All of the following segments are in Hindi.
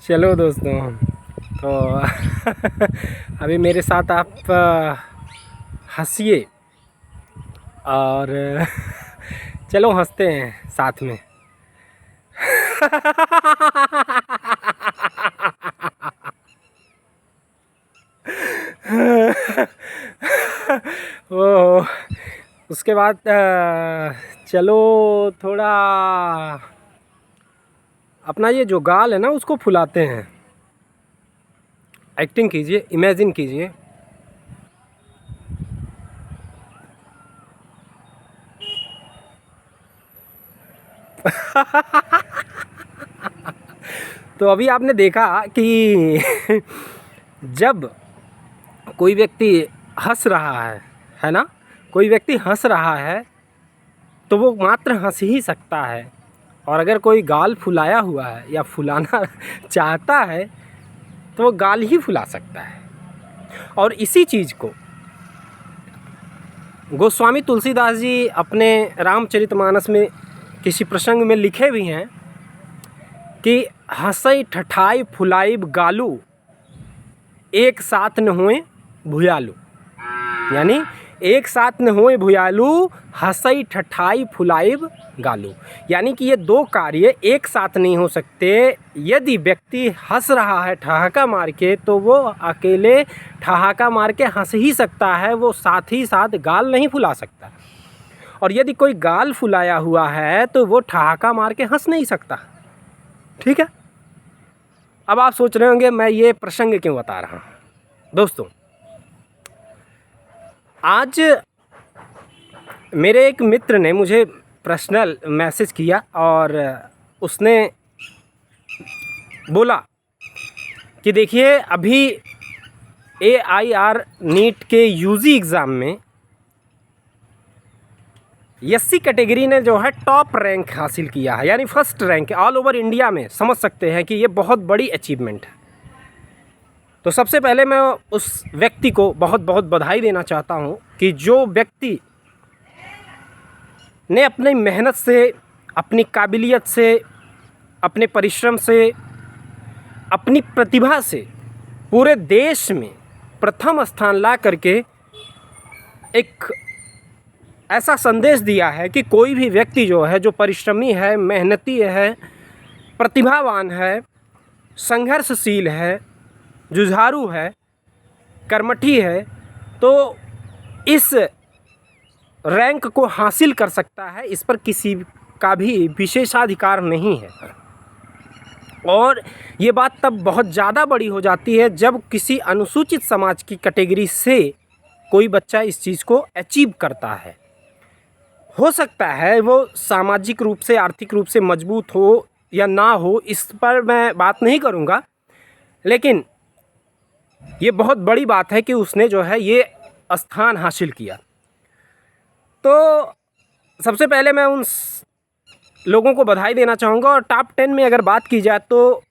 चलो दोस्तों, तो अभी मेरे साथ आप हंसिए और चलो हंसते हैं साथ में। वो उसके बाद चलो थोड़ा अपना ये जो गाल है ना उसको फुलाते हैं। एक्टिंग कीजिए, इमेजिन कीजिए। तो अभी आपने देखा कि जब कोई व्यक्ति हंस रहा है ना, कोई व्यक्ति हंस रहा है तो वो मात्र हंस ही सकता है, और अगर कोई गाल फुलाया हुआ है या फुलाना चाहता है तो वो गाल ही फुला सकता है। और इसी चीज़ को गोस्वामी तुलसीदास जी अपने रामचरितमानस में किसी प्रसंग में लिखे भी हैं कि हंसई ठठाई फुलाइब गालू, एक साथ न होए भुयालू। यानी एक साथ न होए भुयालू, हंसई ठठाई फुलाइब गालू। यानी कि ये दो कार्य एक साथ नहीं हो सकते। यदि व्यक्ति हंस रहा है ठहाका मार के तो वो अकेले ठहाका मार के हंस ही सकता है, वो साथ ही साथ गाल नहीं फुला सकता। और यदि कोई गाल फुलाया हुआ है तो वो ठहाका मार के हंस नहीं सकता। ठीक है। अब आप सोच रहे होंगे मैं ये प्रसंग क्यों बता रहा हूँ। दोस्तों, आज मेरे एक मित्र ने मुझे पर्सनल मैसेज किया और उसने बोला कि देखिए अभी AIR नीट के UG एग्ज़ाम में SC कैटेगरी ने जो है टॉप रैंक हासिल किया है, यानी first rank all over India में। समझ सकते हैं कि ये बहुत बड़ी अचीवमेंट है। तो सबसे पहले मैं उस व्यक्ति को बहुत बहुत बधाई देना चाहता हूँ कि जो व्यक्ति ने अपनी मेहनत से, अपनी काबिलियत से, अपने परिश्रम से, अपनी प्रतिभा से पूरे देश में प्रथम स्थान ला करके एक ऐसा संदेश दिया है कि कोई भी व्यक्ति जो है, जो परिश्रमी है, मेहनती है, प्रतिभावान है, संघर्षशील है, जुझारू है, कर्मठी है, तो इस रैंक को हासिल कर सकता है। इस पर किसी का भी विशेषाधिकार नहीं है। और ये बात तब बहुत ज़्यादा बड़ी हो जाती है जब किसी अनुसूचित समाज की कैटेगरी से कोई बच्चा इस चीज़ को अचीव करता है। हो सकता है वो सामाजिक रूप से, आर्थिक रूप से मजबूत हो या ना हो, इस पर मैं बात नहीं करूँगा, लेकिन ये बहुत बड़ी बात है कि उसने जो है ये स्थान हासिल किया। तो सबसे पहले मैं उन लोगों को बधाई देना चाहूँगा। और टॉप 10 में अगर बात की जाए तो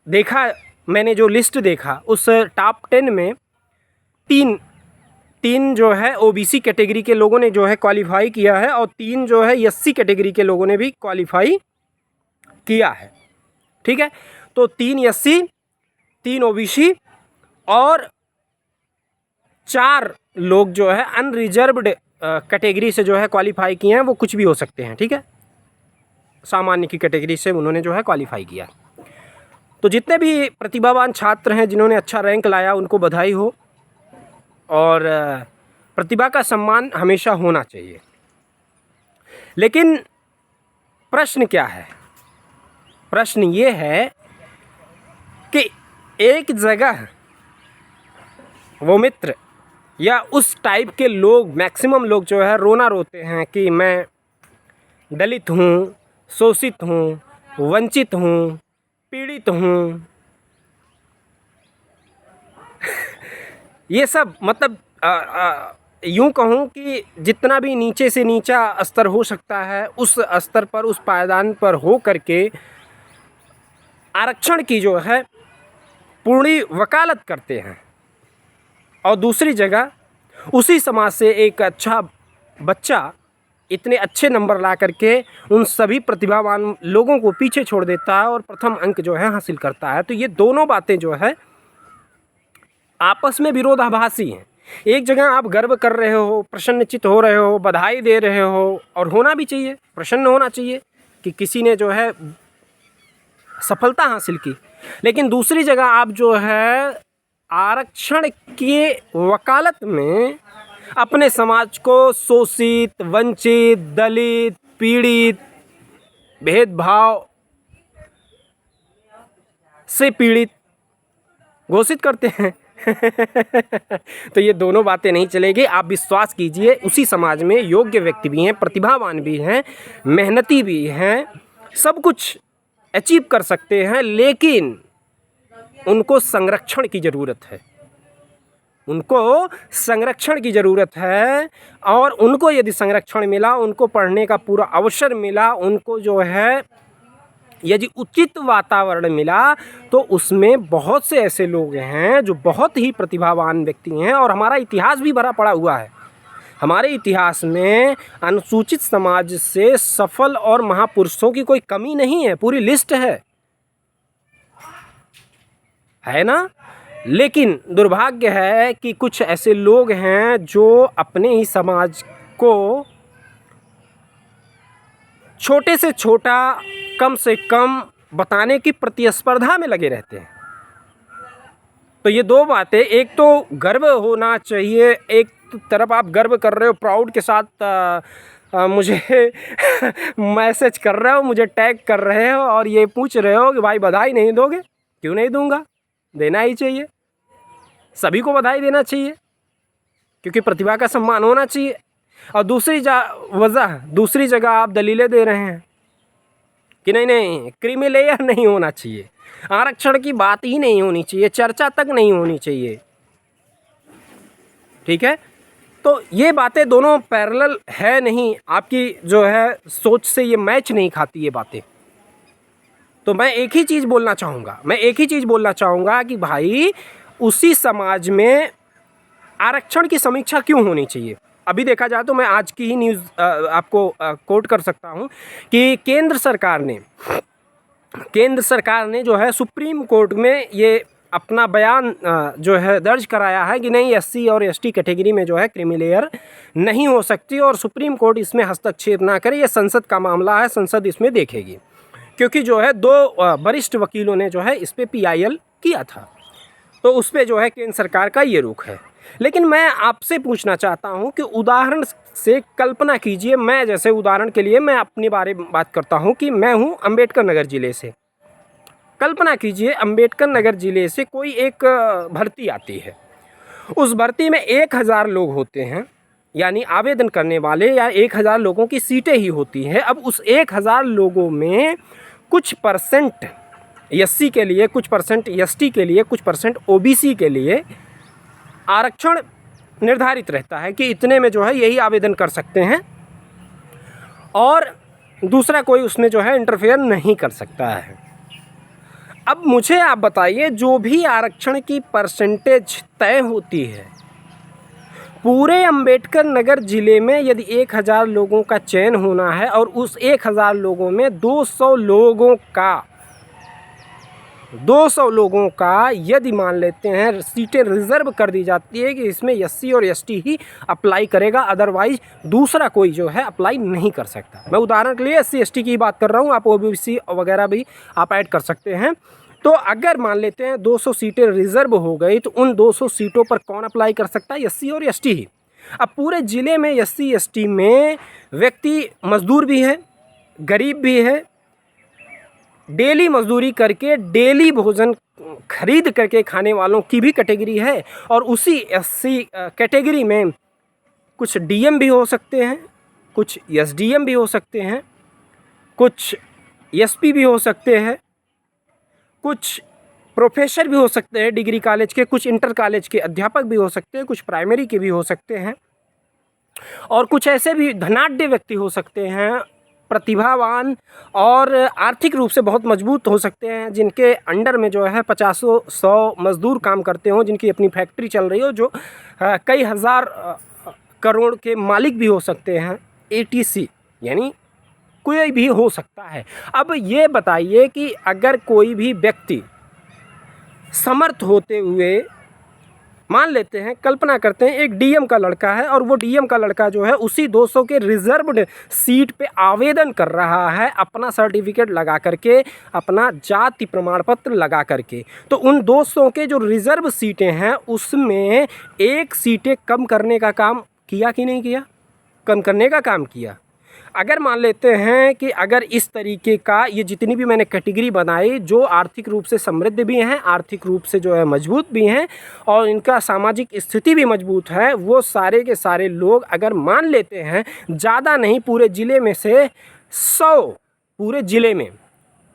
देखा मैंने जो लिस्ट देखा उस टॉप 10 में तीन जो है OBC कैटेगरी के लोगों ने जो है क्वालिफाई किया है, और 3 जो है SC कैटेगरी के लोगों ने भी क्वालिफाई किया है। ठीक है। तो 3 SC, 3 OBC और 4 लोग जो है अनरिजर्व्ड कैटेगरी से जो है क्वालिफाई किए हैं। वो कुछ भी हो सकते हैं। ठीक है। सामान्य की कैटेगरी से उन्होंने जो है क्वालिफाई किया। तो जितने भी प्रतिभावान छात्र हैं जिन्होंने अच्छा रैंक लाया, उनको बधाई हो। और प्रतिभा का सम्मान हमेशा होना चाहिए। लेकिन प्रश्न क्या है? प्रश्न ये है कि एक जगह वो मित्र या उस टाइप के लोग, मैक्सिमम लोग जो है रोना रोते हैं कि मैं दलित हूँ, शोषित हूँ, वंचित हूँ, पीड़ित हूँ। ये सब मतलब यूँ कहूँ कि जितना भी नीचे से नीचा स्तर हो सकता है उस स्तर पर, उस पायदान पर हो करके आरक्षण की जो है पूरी वकालत करते हैं। और दूसरी जगह उसी समाज से एक अच्छा बच्चा इतने अच्छे नंबर ला करके उन सभी प्रतिभावान लोगों को पीछे छोड़ देता है और प्रथम अंक जो है हासिल करता है। तो ये दोनों बातें जो है आपस में विरोधाभासी हैं। एक जगह आप गर्व कर रहे हो, प्रसन्नचित्त हो रहे हो, बधाई दे रहे हो, और होना भी चाहिए, प्रसन्न होना चाहिए कि किसी ने जो है सफलता हासिल की। लेकिन दूसरी जगह आप जो है आरक्षण के वकालत में अपने समाज को शोषित, वंचित, दलित, पीड़ित, भेदभाव से पीड़ित घोषित करते हैं। तो ये दोनों बातें नहीं चलेगी। आप विश्वास कीजिए, उसी समाज में योग्य व्यक्ति भी हैं, प्रतिभावान भी हैं, मेहनती भी हैं, सब कुछ अचीव कर सकते हैं, लेकिन उनको संरक्षण की ज़रूरत है। उनको संरक्षण की ज़रूरत है, और उनको यदि संरक्षण मिला, उनको पढ़ने का पूरा अवसर मिला, उनको जो है यदि उचित वातावरण मिला, तो उसमें बहुत से ऐसे लोग हैं जो बहुत ही प्रतिभावान व्यक्ति हैं। और हमारा इतिहास भी भरा पड़ा हुआ है। हमारे इतिहास में अनुसूचित समाज से सफल और महापुरुषों की कोई कमी नहीं है, पूरी लिस्ट है ना। लेकिन दुर्भाग्य है कि कुछ ऐसे लोग हैं जो अपने ही समाज को छोटे से छोटा, कम से कम बताने की प्रतिस्पर्धा में लगे रहते हैं। तो ये दो बातें, एक तो गर्व होना चाहिए, एक तरफ आप गर्व कर रहे हो, प्राउड के साथ मुझे मैसेज कर रहे हो, मुझे टैग कर रहे हो, और ये पूछ रहे हो कि भाई बधाई नहीं दोगे। क्यों नहीं दूंगा, देना ही चाहिए, सभी को बधाई देना चाहिए, क्योंकि प्रतिभा का सम्मान होना चाहिए। और दूसरी जगह आप दलीलें दे रहे हैं कि नहीं क्रीमी लेयर नहीं होना चाहिए, आरक्षण की बात ही नहीं होनी चाहिए, चर्चा तक नहीं होनी चाहिए। ठीक है, तो ये बातें दोनों पैरेलल है नहीं, आपकी जो है सोच से ये मैच नहीं खाती ये बातें। तो मैं एक ही चीज़ बोलना चाहूँगा कि भाई उसी समाज में आरक्षण की समीक्षा क्यों होनी चाहिए। अभी देखा जाए तो मैं आज की ही न्यूज़ आपको कोट कर सकता हूँ कि केंद्र सरकार ने जो है सुप्रीम कोर्ट में ये अपना बयान जो है दर्ज कराया है कि नहीं, एससी और एसटी कैटेगरी में जो है क्रीमी लेयर नहीं हो सकती, और सुप्रीम कोर्ट इसमें हस्तक्षेप ना करे। ये संसद का मामला है, संसद इसमें देखेगी, क्योंकि जो है दो वरिष्ठ वकीलों ने जो है इस पे PIL किया था, तो उस पे जो है केंद्र सरकार का ये रुख है। लेकिन मैं आपसे पूछना चाहता हूं कि उदाहरण से कल्पना कीजिए, मैं जैसे उदाहरण के लिए मैं अपने बारे में बात करता हूं कि मैं हूं अम्बेडकर नगर ज़िले से। कल्पना कीजिए अम्बेडकर नगर ज़िले से कोई एक भर्ती आती है, उस भर्ती में 1000 लोग होते हैं, यानी आवेदन करने वाले, या 1000 लोगों की सीटें ही होती हैं। अब उस 1000 लोगों में कुछ परसेंट SC के लिए, कुछ परसेंट ST के लिए, कुछ परसेंट OBC के लिए आरक्षण निर्धारित रहता है कि इतने में जो है यही आवेदन कर सकते हैं, और दूसरा कोई उसमें जो है इंटरफेयर नहीं कर सकता है। अब मुझे आप बताइए, जो भी आरक्षण की परसेंटेज तय होती है पूरे अम्बेडकर नगर ज़िले में, यदि 1000 लोगों का चयन होना है और उस 1000 लोगों में 200 लोगों का यदि मान लेते हैं सीटें रिज़र्व कर दी जाती है कि इसमें SC और ST ही अप्लाई करेगा, अदरवाइज दूसरा कोई जो है अप्लाई नहीं कर सकता। मैं उदाहरण के लिए SC ST की बात कर रहा हूँ, आप OBC वगैरह भी आप ऐड कर सकते हैं। तो अगर मान लेते हैं 200 सीटें रिज़र्व हो गई, तो उन 200 सीटों पर कौन अप्लाई कर सकता है? SC और ST ही। अब पूरे ज़िले में SC ST में व्यक्ति मज़दूर भी है, गरीब भी है, डेली मजदूरी करके डेली भोजन खरीद करके खाने वालों की भी कैटेगरी है, और उसी SC कैटेगरी में कुछ DM भी हो सकते हैं, कुछ SDM भी हो सकते हैं, कुछ SP भी हो सकते हैं, कुछ प्रोफेसर भी हो सकते हैं डिग्री कॉलेज के, कुछ इंटर कॉलेज के अध्यापक भी हो सकते हैं, कुछ प्राइमरी के भी हो सकते हैं, और कुछ ऐसे भी धनाढ्य व्यक्ति हो सकते हैं प्रतिभावान और आर्थिक रूप से बहुत मजबूत हो सकते हैं, जिनके अंडर में जो है 50-100 मज़दूर काम करते हों, जिनकी अपनी फैक्ट्री चल रही हो, जो कई हज़ार करोड़ के मालिक भी हो सकते हैं, etc, यानी कोई भी हो सकता है। अब ये बताइए कि अगर कोई भी व्यक्ति समर्थ होते हुए, मान लेते हैं, कल्पना करते हैं, एक डीएम का लड़का है और वो डीएम का लड़का जो है उसी 200 के रिजर्व्ड सीट पे आवेदन कर रहा है, अपना सर्टिफिकेट लगा करके, अपना जाति प्रमाण पत्र लगा करके, तो उन 200 के जो रिजर्व सीटें हैं उसमें एक सीटें कम करने का काम किया कि नहीं किया? कम करने का काम किया। अगर मान लेते हैं कि अगर इस तरीके का, ये जितनी भी मैंने कैटेगरी बनाई, जो आर्थिक रूप से समृद्ध भी हैं, आर्थिक रूप से जो है मजबूत भी हैं और इनका सामाजिक स्थिति भी मजबूत है, वो सारे के सारे लोग अगर मान लेते हैं, ज़्यादा नहीं, पूरे ज़िले में से 100, पूरे ज़िले में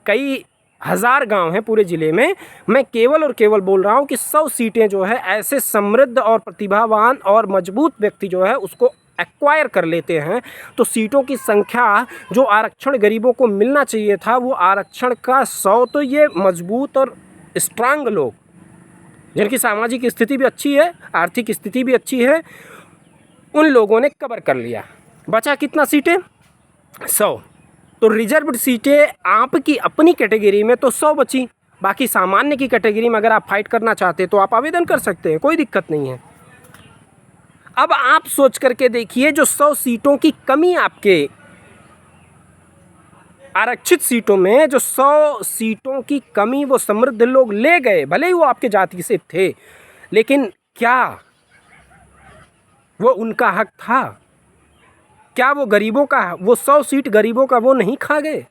कई हज़ार गांव हैं पूरे ज़िले में, मैं केवल और केवल बोल रहा हूं कि 100 सीटें जो है ऐसे समृद्ध और प्रतिभावान और मजबूत व्यक्ति जो है उसको एक्वायर कर लेते हैं, तो सीटों की संख्या जो आरक्षण गरीबों को मिलना चाहिए था, वो आरक्षण का 100 तो ये मजबूत और स्ट्रांग लोग, जिनकी सामाजिक स्थिति भी अच्छी है, आर्थिक स्थिति भी अच्छी है, उन लोगों ने कवर कर लिया। बचा कितना सीटें? 100। तो रिजर्व्ड सीटें आपकी अपनी कैटेगरी में तो 100 बची, बाकी सामान्य की कैटेगरी में अगर आप फाइट करना चाहते हैं तो आप आवेदन कर सकते हैं, कोई दिक्कत नहीं है। अब आप सोच करके देखिए, जो 100 सीटों की कमी आपके आरक्षित सीटों में, जो 100 सीटों की कमी वो समृद्ध लोग ले गए, भले ही वो आपके जाति से थे, लेकिन क्या वो उनका हक था? क्या वो गरीबों का, वो 100 सीट गरीबों का वो नहीं खा गए?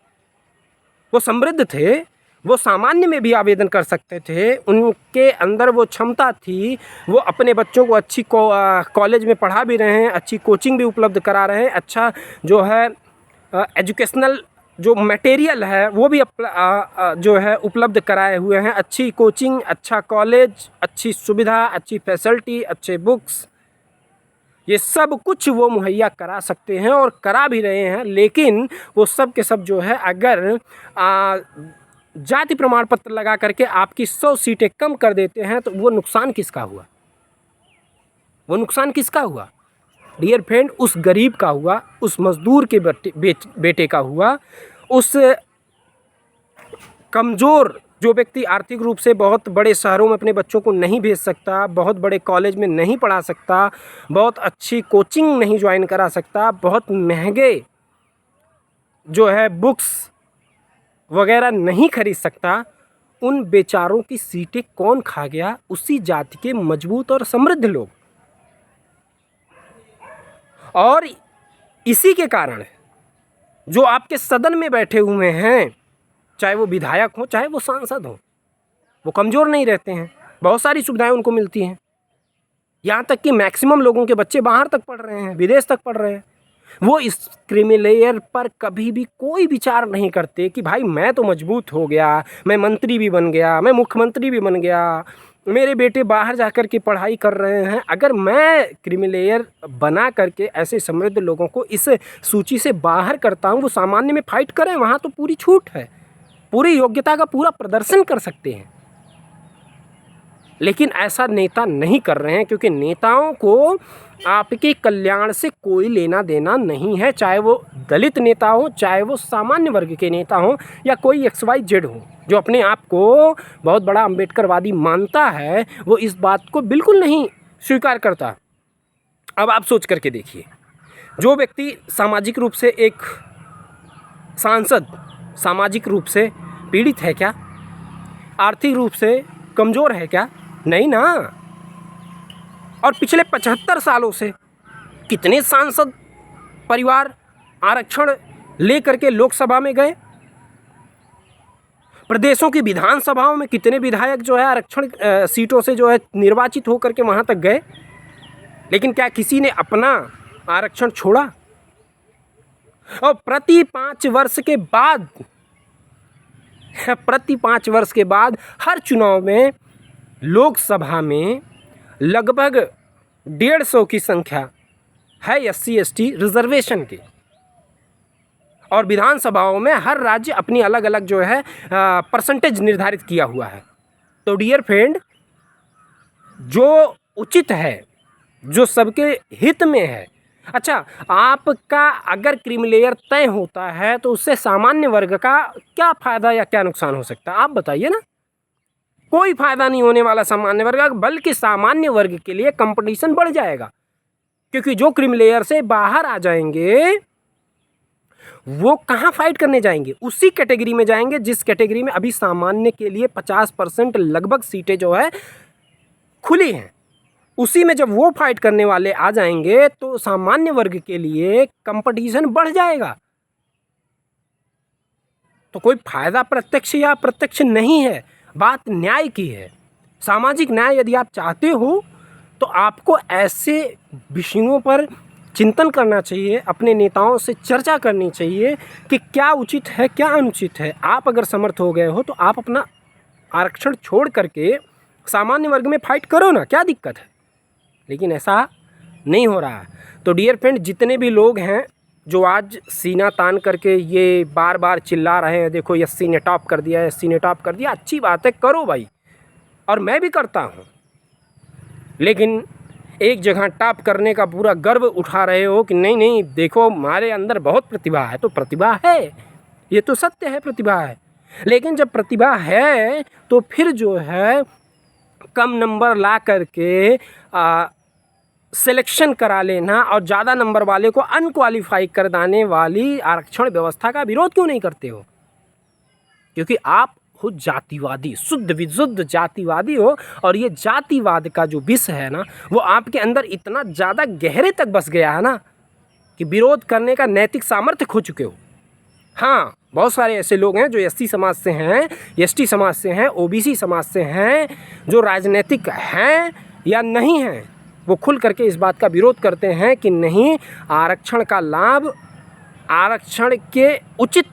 वो समृद्ध थे, वो सामान्य में भी आवेदन कर सकते थे, उनके अंदर वो क्षमता थी, वो अपने बच्चों को अच्छी कॉलेज में पढ़ा भी रहे हैं, अच्छी कोचिंग भी उपलब्ध करा रहे हैं, अच्छा जो है एजुकेशनल जो मटेरियल है वो भी जो है उपलब्ध कराए हुए हैं, अच्छी कोचिंग, अच्छा कॉलेज, अच्छी सुविधा, अच्छी फैसिलिटी, अच्छे बुक्स, ये सब कुछ वो मुहैया करा सकते हैं और करा भी रहे हैं। लेकिन वो सब के सब जो है अगर जाति प्रमाण पत्र लगा करके आपकी 100 सीटें कम कर देते हैं तो वो नुकसान किसका हुआ? वो नुकसान किसका हुआ? डियर फ्रेंड, उस गरीब का हुआ, उस मजदूर के बेटे का हुआ, उस कमज़ोर जो व्यक्ति आर्थिक रूप से बहुत बड़े शहरों में अपने बच्चों को नहीं भेज सकता, बहुत बड़े कॉलेज में नहीं पढ़ा सकता, बहुत अच्छी कोचिंग नहीं ज्वाइन करा सकता, बहुत महंगे जो है बुक्स वगैरह नहीं खरीद सकता, उन बेचारों की सीटें कौन खा गया? उसी जाति के मजबूत और समृद्ध लोग। और इसी के कारण जो आपके सदन में बैठे हुए हैं, चाहे वो विधायक हो चाहे वो सांसद हो, वो कमज़ोर नहीं रहते हैं, बहुत सारी सुविधाएं उनको मिलती हैं। यहाँ तक कि मैक्सिमम लोगों के बच्चे बाहर तक पढ़ रहे हैं, विदेश तक पढ़ रहे हैं। वो इस क्रीमी लेयर पर कभी भी कोई विचार नहीं करते कि भाई मैं तो मजबूत हो गया, मैं मंत्री भी बन गया, मैं मुख्यमंत्री भी बन गया, मेरे बेटे बाहर जाकर के पढ़ाई कर रहे हैं, अगर मैं क्रीमी लेयर बना करके ऐसे समृद्ध लोगों को इस सूची से बाहर करता हूँ, वो सामान्य में फाइट करें, वहाँ तो पूरी छूट है, पूरी योग्यता का पूरा प्रदर्शन कर सकते हैं। लेकिन ऐसा नेता नहीं कर रहे हैं, क्योंकि नेताओं को आपके कल्याण से कोई लेना देना नहीं है, चाहे वो दलित नेता हो, चाहे वो सामान्य वर्ग के नेता हो, या कोई XYZ हो जो अपने आप को बहुत बड़ा अम्बेडकरवादी मानता है, वो इस बात को बिल्कुल नहीं स्वीकार करता। अब आप सोच करके देखिए, जो व्यक्ति सामाजिक रूप से एक सांसद सामाजिक रूप से पीड़ित है क्या? आर्थिक रूप से कमज़ोर है क्या? नहीं ना। और पिछले 75 सालों से कितने सांसद परिवार आरक्षण ले करके लोकसभा में गए, प्रदेशों की विधानसभाओं में कितने विधायक जो है आरक्षण सीटों से जो है निर्वाचित होकर के वहाँ तक गए, लेकिन क्या किसी ने अपना आरक्षण छोड़ा? और प्रति 5 वर्ष के बाद हर चुनाव में लोकसभा में लगभग 150 की संख्या है SC ST रिजर्वेशन की, और विधानसभाओं में हर राज्य अपनी अलग अलग जो है परसेंटेज निर्धारित किया हुआ है। तो डियर फ्रेंड, जो उचित है, जो सबके हित में है, अच्छा आपका अगर क्रीमी लेयर तय होता है तो उससे सामान्य वर्ग का क्या फ़ायदा या क्या नुकसान हो सकता है, आप बताइए ना। कोई फ़ायदा नहीं होने वाला सामान्य वर्ग का, बल्कि सामान्य वर्ग के लिए कंपटीशन बढ़ जाएगा, क्योंकि जो क्रीमी लेयर से बाहर आ जाएंगे वो कहाँ फाइट करने जाएंगे, उसी कैटेगरी में जाएंगे जिस कैटेगरी में अभी सामान्य के लिए 50% लगभग सीटें जो है खुली हैं। उसी में जब वो फाइट करने वाले आ जाएंगे तो सामान्य वर्ग के लिए कंपटीशन बढ़ जाएगा। तो कोई फायदा प्रत्यक्ष या अप्रत्यक्ष नहीं है, बात न्याय की है। सामाजिक न्याय यदि आप चाहते हो तो आपको ऐसे विषयों पर चिंतन करना चाहिए, अपने नेताओं से चर्चा करनी चाहिए कि क्या उचित है क्या अनुचित है। आप अगर समर्थ हो गए हो तो आप अपना आरक्षण छोड़ करके सामान्य वर्ग में फाइट करो ना, क्या दिक्कत है। लेकिन ऐसा नहीं हो रहा है। तो डियर फ्रेंड, जितने भी लोग हैं जो आज सीना तान करके ये बार बार चिल्ला रहे हैं, देखो एससी ने टॉप कर दिया, एससी ने टॉप कर दिया, अच्छी बात है, करो भाई, और मैं भी करता हूँ। लेकिन एक जगह टॉप करने का पूरा गर्व उठा रहे हो कि नहीं नहीं देखो हमारे अंदर बहुत प्रतिभा है, तो प्रतिभा है, ये तो सत्य है, प्रतिभा है। लेकिन जब प्रतिभा है तो फिर जो है कम नंबर ला करके सिलेक्शन करा लेना और ज़्यादा नंबर वाले को अनक्वालिफाई कर देने वाली आरक्षण व्यवस्था का विरोध क्यों नहीं करते हो? क्योंकि आप हो जातिवादी, शुद्ध विशुद्ध जातिवादी हो, और ये जातिवाद का जो विष है ना वो आपके अंदर इतना ज़्यादा गहरे तक बस गया है ना कि विरोध करने का नैतिक सामर्थ्य खो चुके हो। हाँ, बहुत सारे ऐसे लोग हैं जो एससी समाज से हैं, एसटी समाज से हैं, ओबीसी समाज से हैं, जो राजनीतिक हैं या नहीं हैं, वो खुल करके इस बात का विरोध करते हैं कि नहीं, आरक्षण का लाभ आरक्षण के उचित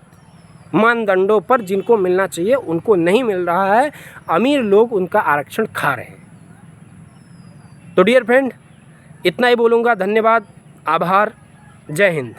मानदंडों पर जिनको मिलना चाहिए उनको नहीं मिल रहा है, अमीर लोग उनका आरक्षण खा रहे हैं। तो डियर फ्रेंड, इतना ही बोलूँगा। धन्यवाद, आभार, जय हिंद।